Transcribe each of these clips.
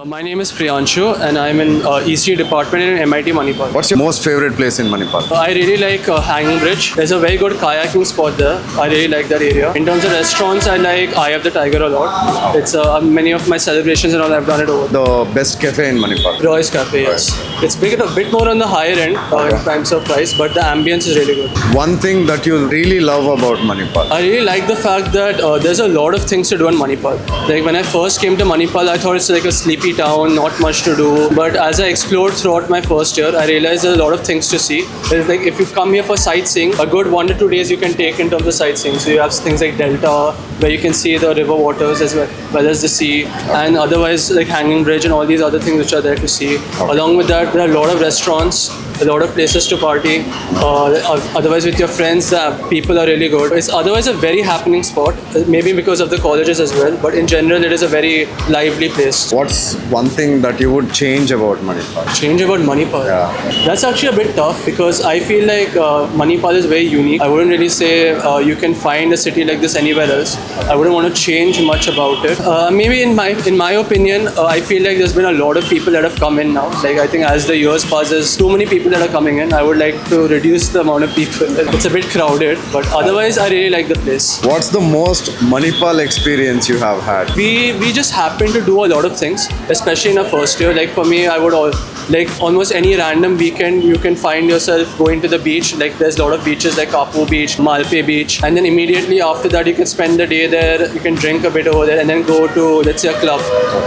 My name is Priyanshu and I'm in EC department in MIT Manipal. What's your most favorite place in Manipal? I really like Hanging Bridge. There's a very good kayaking spot there. I really like that area. In terms of restaurants, I like Eye of the Tiger a lot. It's many of my celebrations and all I've done it over. The best cafe in Manipal? Roy's Cafe, yes. It's a bit more on the higher end in terms of price, but the ambience is really good. One thing that you really love about Manipal? I really like the fact that there's a lot of things to do in Manipal. Like when I first came to Manipal, I thought it's like a sleepy town, not much to do. But as I explored throughout my first year, I realized there's a lot of things to see. It's like if you come here for sightseeing, a good 1 to 2 days you can take in terms of sightseeing. So you have things like Delta, where you can see the river waters as well as the sea, and otherwise like Hanging Bridge and all these other things which are there to see. Along with that, there are a lot of restaurants, a lot of places to party. Otherwise, with your friends, people are really good. It's otherwise a very happening spot, maybe because of the colleges as well. But in general, it is a very lively place. What's one thing that you would change about Manipal? Change about Manipal? Yeah. That's actually a bit tough because I feel like Manipal is very unique. I wouldn't really say you can find a city like this anywhere else. I wouldn't want to change much about it. Maybe in my opinion, I feel like there's been a lot of people that have come in now. Like I think as the years pass, there's too many people that are coming in. I would like to reduce the amount of people. It's a bit crowded, but otherwise I really like the place. What's the most Manipal experience you have had? We just happen to do a lot of things, especially in our first year. Like for me, I would like almost any random weekend you can find yourself going to the beach. Like there's a lot of beaches like Kapu Beach, Malpe Beach, and then immediately after that you can spend the day there. You can drink a bit over there and then go to, let's say, a club,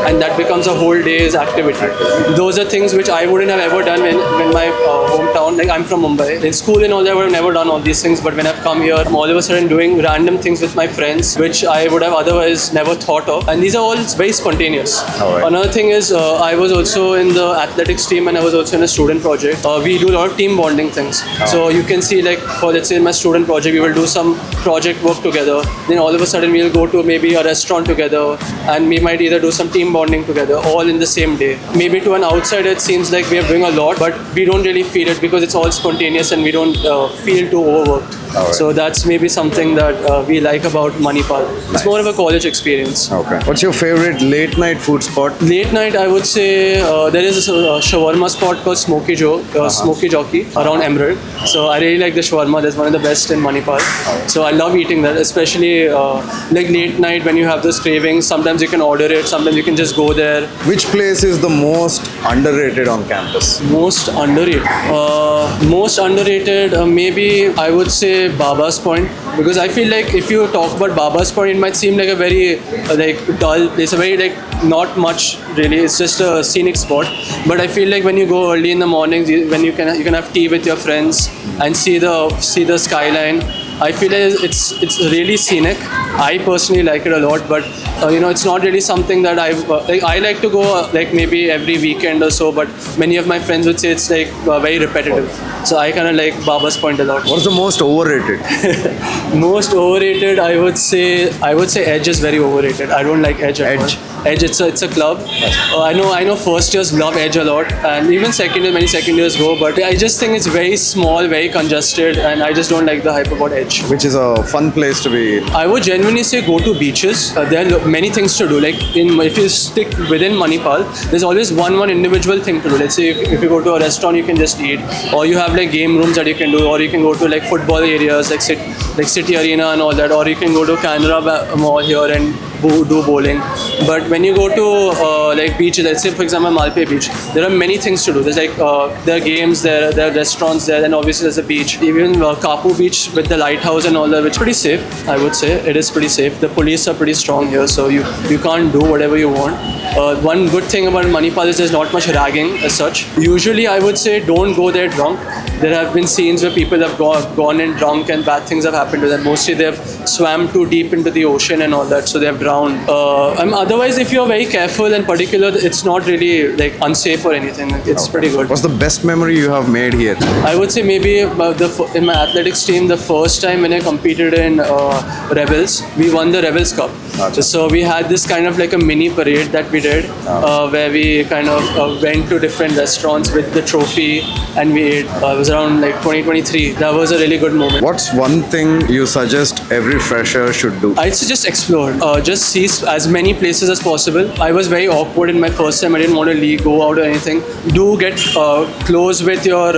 and that becomes a whole day's activity. Those are things which I wouldn't have ever done in my hometown. Like I'm from Mumbai. In school and all that, I would have never done all these things. But when I've come here, I'm all of a sudden doing random things with my friends, which I would have otherwise never thought of. And these are all very spontaneous. Another thing is, I was also in the athletics team and I was also in a student project. We do a lot of team bonding things. So you can see, like, for let's say in my student project, we will do some project work together. Then all of a sudden we'll go to maybe a restaurant together, and we might either do some team bonding together, all in the same day. Maybe to an outsider it seems like we are doing a lot, but we don't really feel it because it's all spontaneous and we don't feel too overworked. So that's maybe something that we like about Manipal. It's more of a college experience. Okay. What's your favorite late night food spot? Late night, I would say there is a shawarma spot called Smoky Jockey around Emerald. So I really like the shawarma. That's one of the best in Manipal. So I love eating that, especially like late night when you have those cravings. Sometimes you can order it. Sometimes you can just go there. Which place is the most underrated on campus? Most underrated? Maybe I would say Baba's Point, because I feel like if you talk about Baba's Point, it might seem like a very dull place, a very not much really. It's just a scenic spot. But I feel like when you go early in the mornings, when you can have tea with your friends and see the skyline, I feel like it's really scenic. I personally like it a lot, but it's not really something that I like to go like maybe every weekend or so. But many of my friends would say it's like very repetitive. So I kind of like Baba's Point a lot. What's the most overrated? Most overrated, I would say Edge is very overrated. I don't like Edge at all. Edge, it's a club. I know first years love Edge a lot, and even many second years go, but I just think it's very small, very congested, and I just don't like the hype about Edge. Which is a fun place to be in. I would genuinely say go to beaches. There are many things to do. Like if you stick within Manipal, there's always one individual thing to do. Let's say if you go to a restaurant, you can just eat, or you have like game rooms that you can do, or you can go to like football areas like City Arena and all that, or you can go to Canara Mall here and do bowling. But when you go to like beaches, let's say for example Malpe Beach, there are many things to do. There's like there are games there are restaurants there, and obviously there's a beach. Even Kapu Beach with the lighthouse and all that, which is pretty safe. I would say it is pretty safe. The police are pretty strong here, so you can't do whatever you want. One good thing about Manipal is there's not much ragging as such. Usually I would say don't go there drunk. There have been scenes where people have gone in drunk and bad things have happened to them. Mostly they've swam too deep into the ocean and all that, so they have drowned. Otherwise, if you're very careful and particular, it's not really like unsafe or anything. It's pretty good. What's the best memory you have made here? I would say maybe in my athletics team, the first time when I competed in Rebels, we won the Rebels Cup. Acha. So we had this kind of like a mini parade that we did, where we kind of went to different restaurants with the trophy, and we ate. It was around like 2023. That was a really good moment. What's one thing you suggest every fresher should do? I'd suggest explore. Just see as many places as possible. I was very awkward in my first time. I didn't want to leave, go out or anything. Do get close with your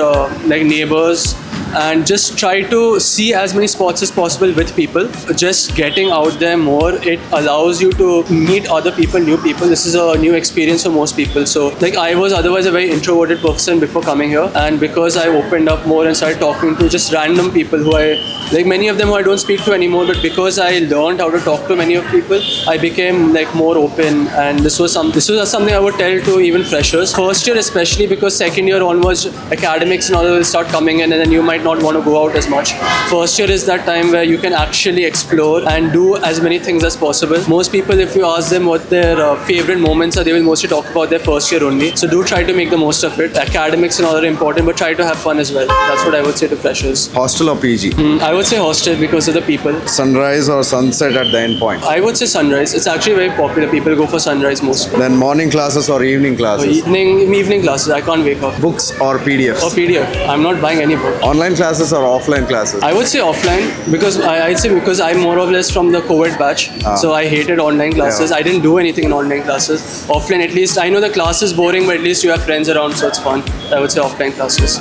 like neighbors, and just try to see as many spots as possible with people. Just getting out there more, it allows you to meet other people, new people. This is a new experience for most people. So like I was otherwise a very introverted person before coming here, and because I opened up more and started talking to just random people who I like, many of them who I don't speak to anymore, but because I learned how to talk to many of people, I became like more open. And this was something I would tell to even freshers. First year especially, because second year onwards academics and all will start coming in, and then you might not want to go out as much. First year is that time where you can actually explore and do as many things as possible. Most people, if you ask them what their favorite moments are, they will mostly talk about their first year only. So do try to make the most of it. Academics and all are important, but try to have fun as well. That's what I would say to freshers. Hostel or PG? I would say hostel because of the people. Sunrise or sunset at the end point? I would say sunrise. It's actually very popular. People go for sunrise mostly. Then morning classes or evening classes? Evening classes. I can't wake up. Books or PDFs? Or PDF. I'm not buying any book. Online classes or offline classes? I would say offline because I'd say because I'm more or less from the COVID batch, so I hated online classes. Yeah. I didn't do anything in online classes. Offline, at least I know the class is boring, but at least you have friends around, so it's fun. I would say offline classes.